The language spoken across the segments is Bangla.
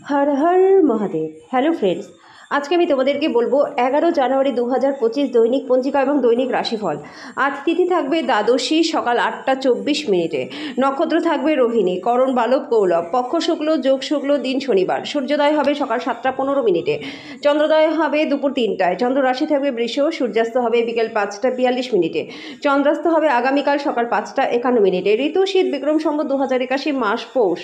হর হর মহাদেব। হ্যালো ফ্রেন্ডস, আজকে আমি তোমাদেরকে বলবো 11 জানুয়ারি 2025 দৈনিক পঞ্জিকা এবং দৈনিক রাশিফল। আজ তিথি থাকবে দ্বাদশী সকাল 8টা 24 মিনিটে, নক্ষত্র থাকবে রোহিণী, করণ বালব কৌলব, পক্ষ শুক্ল যোগ শুক্ল, দিন শনিবার, সূর্যোদয় হবে সকাল 7টা 15 মিনিটে, চন্দ্রোদয় হবে দুপুর 3টায়, চন্দ্র রাশি থাকবে বৃষ, সূর্যাস্ত হবে বিকেল 5টা 42 মিনিটে, চন্দ্রাস্ত হবে আগামীকাল সকাল 5টা 51 মিনিটে, ঋতু শীত, বিক্রম সম্বত 2081 মাস পৌষ।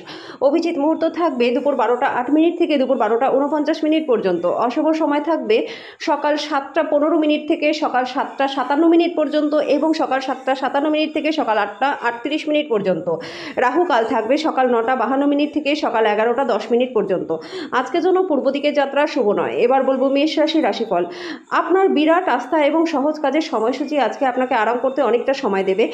অভিজিৎ মুহূর্ত থাকবে দুপুর 12টা 8 মিনিট থেকে দুপুর 12টা 49 মিনিট পর্যন্ত। অশুভ সময় থাকবে সকাল 7টা 15 মিনিট থেকে সকাল 7টা 57 মিনিট পর্যন্ত এবং সকাল 7টা 57 মিনিট থেকে সকাল 8টা 38 মিনিট পর্যন্ত। রাহুকাল থাকবে সকাল 9টা 52 মিনিট থেকে সকাল 11টা 10 মিনিট পর্যন্ত। আজকের জন্য পূর্ব দিকের যাত্রা শুভ নয়। এবার বলবো মেষ রাশি রাশিফল। আপনার বিরাট আস্থা এবং সহজ কাজের সময়সূচি আজকে আপনাকে আরাম করতে অনেকটা সময় দেবে।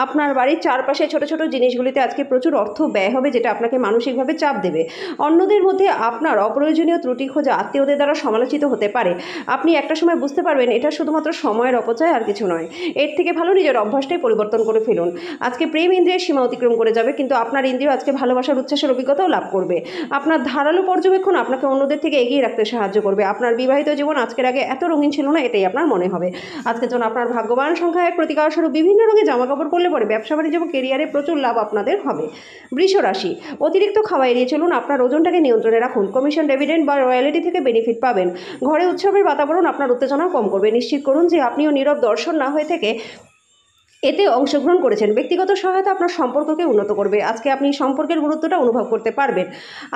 আপনার বাড়ির চারপাশে ছোট ছোট জিনিসগুলিতে আজকে প্রচুর অর্থ ব্যয় হবে, যেটা আপনাকে মানসিকভাবে চাপ দেবে। অন্যদের মধ্যে আপনার অপ্রয়োজনীয় ত্রুটি খোঁজা আত্মীয়দের দ্বারা সমালোচিত হতে পারে। আপনি একটা সময় বুঝতে পারবেন এটা শুধুমাত্র সময়ের অপচয়, আর কিছু নয়। এর থেকে ভালো নিজের অভ্যাসটাই পরিবর্তন করে ফেলুন। আজকে প্রেম ইন্দ্রিয়ের সীমা অতিক্রম করে যাবে, কিন্তু আপনার ইন্দ্রিয় আজকে ভালোবাসার উচ্ছ্বাসের অভিজ্ঞতাও লাভ করবে। আপনার ধারালো পর্যবেক্ষণ আপনাকে অন্যদের থেকে এগিয়ে রাখতে সাহায্য করবে। আপনার বিবাহিত জীবন আজকের আগে এত রঙিন ছিল না, এটাই আপনার মনে হবে। আজকের জন্য আপনার ভাগ্যবান সংখ্যা 1, প্রতিকার স্বরূপ বিভিন্ন রঙের জামা কাপড় পরলে পরে ব্যবসা বাণিজ্য এবং কেরিয়ারে প্রচুর লাভ আপনাদের হবে। বৃষ রাশি, অতিরিক্ত খাওয়া এড়িয়ে চলুন। আপনার ওজনটাকে নিয়ন্ত্রণে রাখুন। কমিশন, ডিভিডেন্ড বা রয়্যালিটি থেকে বেনিফিট পাবেন। ঘরে উৎসবের বাতাবরণ আপনার উত্তেজনা কম করবে। নিশ্চিত করুন যে আপনিও নীরব দর্শন না হয়ে থেকে এতে অংশগ্রহণ করেছেন। ব্যক্তিগত সহায়তা আপনার সম্পর্ককে উন্নত করবে। আজকে আপনি সম্পর্কের গুরুত্বটা অনুভব করতে পারবেন।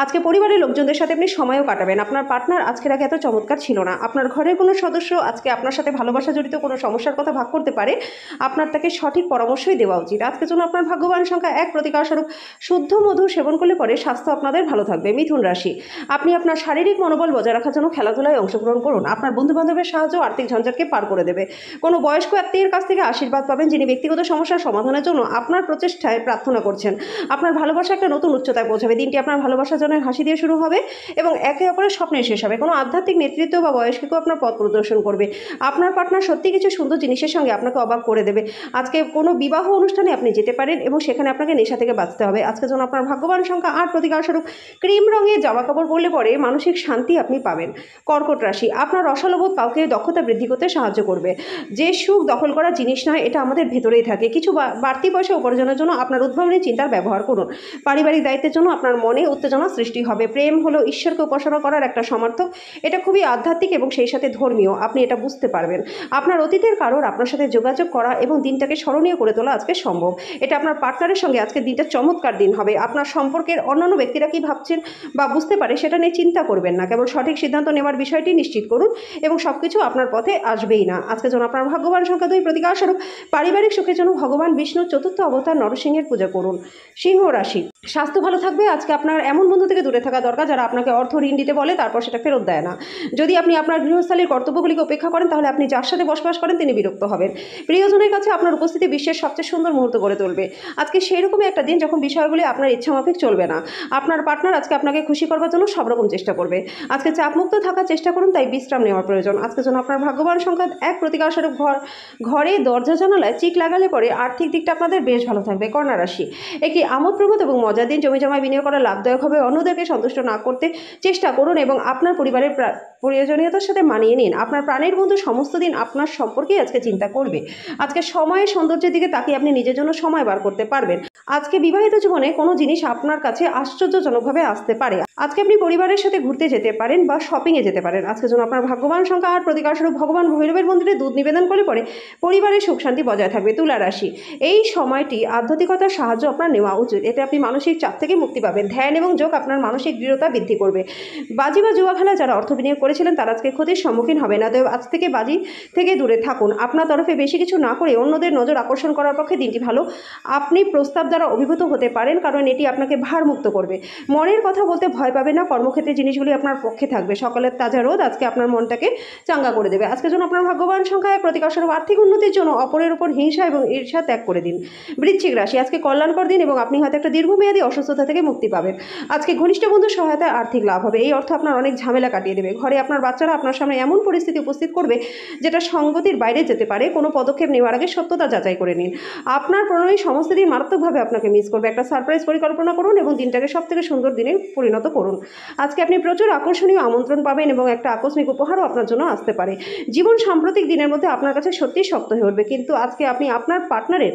আজকে পরিবারের লোকজনদের সাথে আপনি সময়ও কাটাবেন। আপনার পার্টনার আজকের আগে এত চমৎকার ছিল না। আপনার ঘরের কোনো সদস্য আজকে আপনার সাথে ভালোবাসা জড়িত কোনো সমস্যার কথা ভাগ করতে পারে। আপনার তাকে সঠিক পরামর্শই দেওয়া উচিত। আজকের জন্য আপনার ভাগ্যবান সংখ্যা 1, প্রতিকার স্বরূপ শুদ্ধ মধু সেবন করলে পরে স্বাস্থ্য আপনাদের ভালো থাকবে। মিথুন রাশি, আপনি আপনার শারীরিক মনোবল বজায় রাখার জন্য খেলাধুলায় অংশগ্রহণ করুন। আপনার বন্ধুবান্ধবের সাহায্য আর্থিক ঝঞ্ঝাটকে পার করে দেবে। কোনো বয়স্ক আত্মীয়ের কাছ থেকে আশীর্বাদ পাবেন, যিনি ব্যক্তিগত সমস্যার সমাধানের জন্য আপনার প্রচেষ্টায় প্রার্থনা করছেন। আপনার ভালোবাসা একটা নতুন উচ্চতায় পৌঁছাবে। দিনটি আপনার ভালোবাসা জনের হাসি দিয়ে শুরু হবে এবং একে অপরের স্বপ্নে শেষ হবে। কোনো আধ্যাত্মিক নেতৃত্ব বা বয়স্ককেও আপনার পথ প্রদর্শন করবে। আপনার পার্টনার সত্যি কিছু সুন্দর জিনিসের সঙ্গে আপনাকে অবাক করে দেবে। আজকে কোনো বিবাহ অনুষ্ঠানে আপনি যেতে পারেন এবং সেখানে আপনাকে নেশা থেকে বাঁচতে হবে। আজকের জন্য আপনার ভাগ্যবান সংখ্যা 8, প্রতিকার স্বরূপ ক্রিম রঙের জামা কাপড় পরলে পরে মানসিক শান্তি আপনি পাবেন। কর্কট রাশি, আপনার রসালোবোধ কাউকে দক্ষতা বৃদ্ধি করতে সাহায্য করবে। যে সুখ দখল করা জিনিস নয়, এটা আমাদের ভেতরেই থাকে। কিছু বাড়তি পয়সা উপার্জনের জন্য আপনার উদ্ভাবনী চিন্তার ব্যবহার করুন। পারিবারিক দায়িত্বের জন্য আপনার মনে উত্তেজনা সৃষ্টি হবে। প্রেম হলো ঈশ্বরকে উপাসনা করার একটা সমর্থক। এটা খুবই আধ্যাত্মিক এবং সেই সাথে ধর্মীয়। আপনি এটা বুঝতে পারবেন। আপনার অতীতের কারোর আপনার সাথে যোগাযোগ করা এবং দিনটাকে স্মরণীয় করে তোলা আজকে সম্ভব। এটা আপনার পার্টনারের সঙ্গে আজকে দিনটা চমৎকার দিন হবে। আপনার সম্পর্কের অন্যান্য ব্যক্তিরা কি ভাবছেন বা বুঝতে পারে সেটা নিয়ে চিন্তা করবেন না। কেবল সঠিক সিদ্ধান্ত নেওয়ার বিষয়টি নিশ্চিত করুন এবং সবকিছু আপনার পথে আসবেই না। আজকে যেন আপনার ভাগ্যবান সংখ্যা 2, প্রতিকার স্বরূপ পারিবারিক সুখের জন্য ভগবান বিষ্ণুর চতুর্থ অবতার নরসিংহের পূজা করুন। সিংহ রাশি, স্বাস্থ্য ভালো থাকবে। আজকে আপনার এমন বন্ধু থেকে দূরে থাকা দরকার যারা আপনাকে অর্থ ঋণ দিতে বলে তারপর সেটা ফেরত দেয় না। যদি আপনি আপনার গৃহস্থালীর কর্তব্যগুলিকে উপেক্ষা করেন, তাহলে আপনি যার সাথে বসবাস করেন তিনি বিরক্ত হবেন। প্রিয়জনের কাছে আপনার উপস্থিতি বিশ্বের সবচেয়ে সুন্দর মুহূর্ত গড়ে তুলবে। আজকে সেই রকমই একটা দিন যখন বিষয়গুলি আপনার ইচ্ছামাফিক চলবে না। আপনার পার্টনার আজকে আপনাকে খুশি করবার জন্য সব রকম চেষ্টা করবে। আজকে চাপমুক্ত থাকার চেষ্টা করুন, তাই বিশ্রাম নেওয়ার প্রয়োজন। আজকের জন্য আপনার ভাগ্যবান সংখ্যা 1, প্রতিকার স্বরূপ ঘরে দরজা জানালায় চিক লাগালে পরে আর্থিক দিকটা আপনাদের বেশ ভালো থাকবে। কন্যা রাশি, একটি আমোদপ্রমোদ এবং মজার দিন। জমি জমায় বিনিয়োগ করা লাভদায়ক হবে। অন্যদেরকে সন্তুষ্ট না করতে চেষ্টা করুন এবং আপনার পরিবারের প্রয়োজনীয়তার সাথে মানিয়ে নিন। আপনার প্রাণের বন্ধু সমস্ত দিন আপনার সম্পর্কেই আজকে চিন্তা করবে। আজকে সময়ের সৌন্দর্যের দিকে তাকিয়ে আপনি নিজের জন্য সময় বার করতে পারবেন। আজকে বিবাহিত জীবনে কোনো জিনিস আপনার কাছে আশ্চর্যজনকভাবে আসতে পারে। আজকে আপনি পরিবারের সাথে ঘুরতে যেতে পারেন বা শপিংয়ে যেতে পারেন। আজকের জন্য আপনার ভাগ্যবান সংখ্যা 8, প্রতিকার স্বরূপ ভগবান ভৈরবের মন্দিরে দুধ নিবেদন করলে পরে পরিবারের সুখ শান্তি বজায় থাকবে। তুলা রাশি, এই সময়টি আধ্যাত্মিকতার সাহায্য আপনার নেওয়া উচিত। এতে আপনি মানসিক চাপ থেকে মুক্তি পাবেন। ধ্যান এবং যোগ আপনার মানসিক দৃঢ়তা বৃদ্ধি করবে। বাজি বা জুয়া খেলায় যারা অর্থ বিনিয়োগ করেছিলেন তারা আজকে ক্ষতির সম্মুখীন হবে না। তবে আজ থেকে বাজি থেকে দূরে থাকুন। আপনার তরফে বেশি কিছু না করে অন্যদের নজর আকর্ষণ করার পক্ষে দিনটি ভালো। আপনি প্রস্তাব দ্বারা অভিভূত হতে পারেন, কারণ এটি আপনাকে ভারমুক্ত করবে। মনের কথা বলতে ভয় পাবেন না। কর্মক্ষেত্রে জিনিসগুলি আপনার পক্ষে থাকবে। সকালের তাজা রোদ আজকে আপনার মনটাকে চাঙ্গা করে দেবে। আজকের জন্য আপনার ভাগ্যবান সংখ্যায় প্রতিকার স্বরূপ আর্থিক উন্নতির জন্য অপরের উপর হিংসা হিংসা এবং ঈর্ষা ত্যাগ করে দিন। বৃশ্চিক রাশি, আজকে কল্যাণকর দিন এবং আপনি হয়তো একটা দীর্ঘমেয়াদী অসুস্থতা থেকে মুক্তি পাবেন। আজকে ঘনিষ্ঠ বন্ধুর সহায়তায় আর্থিক লাভ হবে, এই অর্থ আপনার অনেক ঝামেলা কাটিয়ে দেবে। ঘরে আপনার বাচ্চারা আপনার সামনে এমন পরিস্থিতি উপস্থিত করবে যেটা সঙ্গতির বাইরে যেতে পারে। কোনো পদক্ষেপ নেওয়ার আগে সত্যতা যাচাই করে নিন। আপনার প্রণয়ী সমস্ত দিন মারাত্মকভাবে আপনাকে মিস করবে। একটা সারপ্রাইজ পরিকল্পনা করুন এবং দিনটাকে সবথেকে সুন্দর দিনে পরিণত করুন। আজকে আপনি প্রচুর আকর্ষণীয় আমন্ত্রণ পাবেন এবং একটা আকস্মিক উপহারও আপনার জন্য আসতে পারে। জীবন সাম্প্রতিক দিনের মধ্যে আপনার কাছে সত্যিই শক্ত হয়ে উঠবে, কিন্তু আজকে আপনি আপনার পার্টনারের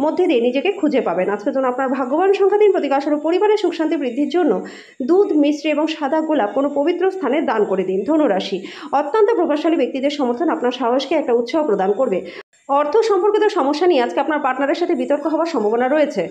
মধ্যে দিয়ে নিজেকে খুঁজে পাবেন। আজকের জন্য আপনার ভাগ্যবান সংখ্যা দিন প্রতিকারস্বরূপ পরিবারের সুখ শান্তি বৃদ্ধির জন্য দুধ, মিষ্টি এবং সাদা গোলাপ কোনো পবিত্র স্থানে দান করে দিন। ধনুরাশি, অত্যন্ত প্রভাবশালী ব্যক্তিদের সমর্থন আপনার সাহসকে একটা উৎসাহ প্রদান করবে। অর্থ সম্পর্কিত সমস্যা নিয়ে আজকে আপনার পার্টনারের সাথে বিতর্ক হওয়ার সম্ভাবনা রয়েছে।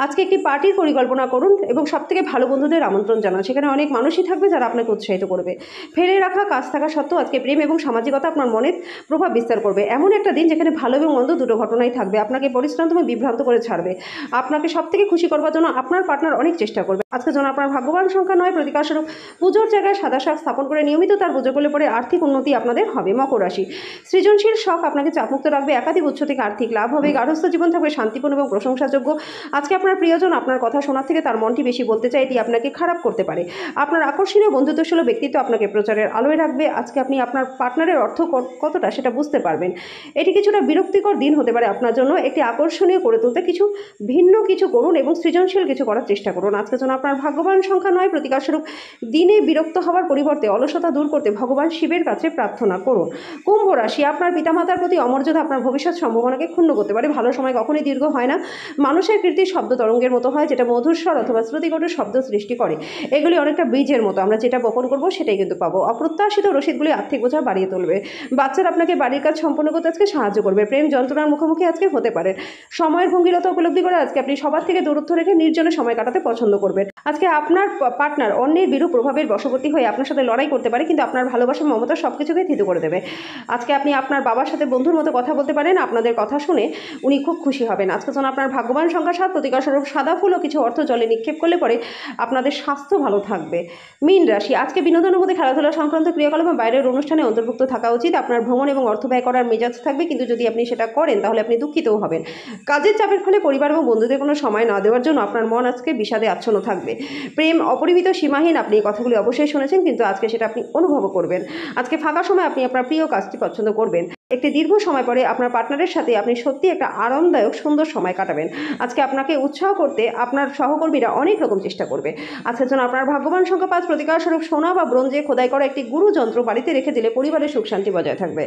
আজকে একটি পার্টির পরিকল্পনা করুন এবং সবথেকে ভালো বন্ধুদের আমন্ত্রণ জানান। সেখানে অনেক মানুষই থাকবে যারা আপনাকে উৎসাহিত করবে। ফেলে রাখা কাজ থাকা সত্ত্বেও আজকে প্রেম এবং সামাজিকতা আপনার মনে প্রভাব বিস্তার করবে। এমন একটা দিন যেখানে ভালো এবং মন্দ দুটো ঘটনাই থাকবে। আপনাকে পরিশ্রান্ত এবং বিভ্রান্ত করে ছাড়বে। আপনাকে সবথেকে খুশি করবার জন্য আপনার পার্টনার অনেক চেষ্টা করবে। আজকে যেন আপনার ভাগ্যবান সংখ্যা 9, প্রতিকারস্বরূপ পুজোর জায়গায় সাদা শাক স্থাপন করে নিয়মিত তার পুজো করলে পরে আর্থিক উন্নতি আপনাদের হবে। মকর রাশি, সৃজনশীল শখ আপনাকে চাপমুক্ত রাখবে। একাধিক উৎস থেকে আর্থিক লাভ হবে। গার্হস্থ্য জীবন থাকবে শান্তিপূর্ণ এবং প্রশংসাযোগ্য। আজকে আপনার প্রিয়জন আপনার কথা শোনার থেকে তার মনটি বেশি বলতে চায়, এটি আপনাকে খারাপ করতে পারে। আপনার আকর্ষণীয় বন্ধুত্বশীল ব্যক্তিত্ব আপনাকে প্রচারের আলোয় রাখবে। আজকে আপনি আপনার পার্টনারের অর্থ কতটা সেটা বুঝতে পারবেন। এটি কিছুটা বিরক্তিকর দিন হতে পারে আপনার জন্য। একটি আকর্ষণীয় করে তুলতে কিছু ভিন্ন কিছু করুন এবং সৃজনশীল কিছু করার চেষ্টা করুন। আজকের জন্য আপনার ভাগ্যবান সংখ্যা 9, প্রতিকারস্বরূপ দিনে বিরক্ত হওয়ার পরিবর্তে অলসতা দূর করতে ভগবান শিবের কাছে প্রার্থনা করুন। কুম্ভ রাশি, আপনার পিতামাতার প্রতি অমর্যাদা আপনার ভবিষ্যৎ সম্ভাবনাকে ক্ষুণ্ণ করতে পারে। ভালো সময় কখনোই দীর্ঘ হয় না। মানুষের কীর্তি শব্দ তরঙ্গের মতো হয়, যেটা মধুর স্বর অথবা শ্রুতিকটু শব্দ সৃষ্টি করে। এগুলি অনেকটা বীজের মতো, আমরা যেটা বপন করবো সেটাই কিন্তু পাবো। অপ্রত্যাশিত রসিদগুলি আর্থিক বোঝা বাড়িয়ে তুলবে। বাচ্চারা আপনাকে বাড়ির কাজ সম্পন্ন করতে আজকে সাহায্য করবে। প্রেম যন্ত্রণার মুখোমুখি আজকে হতে পারে। সময়ের ভঙ্গিরতা উপলব্ধি করে আজকে আপনি সবার থেকে দূরত্ব রেখে নির্জনে সময় কাটাতে পছন্দ করবেন। আজকে আপনার পার্টনার অন্যের বিরূপ প্রভাবের বশবর্তী হয়ে আপনার সাথে লড়াই করতে পারে, কিন্তু আপনার ভালোবাসা মমতা সব কিছুকে থিতু করে দেবে। আজকে আপনি আপনার বাবার সাথে বন্ধুর মতো কথা বলতে পারেন। আপনাদের কথা শুনে উনি খুব খুশি হবেন। আজকে যেন আপনার ভাগ্যবান সংখ্যা 7, প্রতিকারস্বরূপ সাদা ফুল ও কিছু অর্থ জলে নিক্ষেপ করলে পরে আপনাদের স্বাস্থ্য ভালো থাকবে। মীন রাশি, আজকে বিনোদনের মধ্যে খেলাধুলা সংক্রান্ত ক্রিয়াকলাপ এবং বাইরের অনুষ্ঠানে অন্তর্ভুক্ত থাকা উচিত। আপনার ভ্রমণ এবং অর্থ ব্যয় করার মেজাজ থাকবে, কিন্তু যদি আপনি সেটা করেন তাহলে আপনি দুঃখিতও হবেন। কাজের চাপের ফলে পরিবার এবং বন্ধুদের কোনো সময় না দেওয়ার জন্য আপনার মন আজকে বিষাদে আচ্ছন্ন থাকবে। প্রেম অপরিমিত সীমাহীন, আপনি এই কথাগুলি অবশ্যই শুনেছেন, কিন্তু আজকে সেটা আপনি অনুভবও করবেন। আজকে ফাঁকা সময় আপনি আপনার প্রিয় কাজটি পছন্দ করবেন। একটি দীর্ঘ সময় পরে আপনার পার্টনারের সাথে আপনি সত্যি একটা আরামদায়ক সুন্দর সময় কাটাবেন। আজকে আপনাকে উৎসাহ করতে আপনার সহকর্মীরা অনেক রকম চেষ্টা করবে। আজকের জন্য আপনার ভাগ্যবান সংখ্যা 5, প্রতিকারস্বরূপ সোনা বা ব্রোঞ্জে খোদাই করা একটি গুরু যন্ত্র বাড়িতে রেখে দিলে পরিবারের সুখ শান্তি বজায় থাকবে।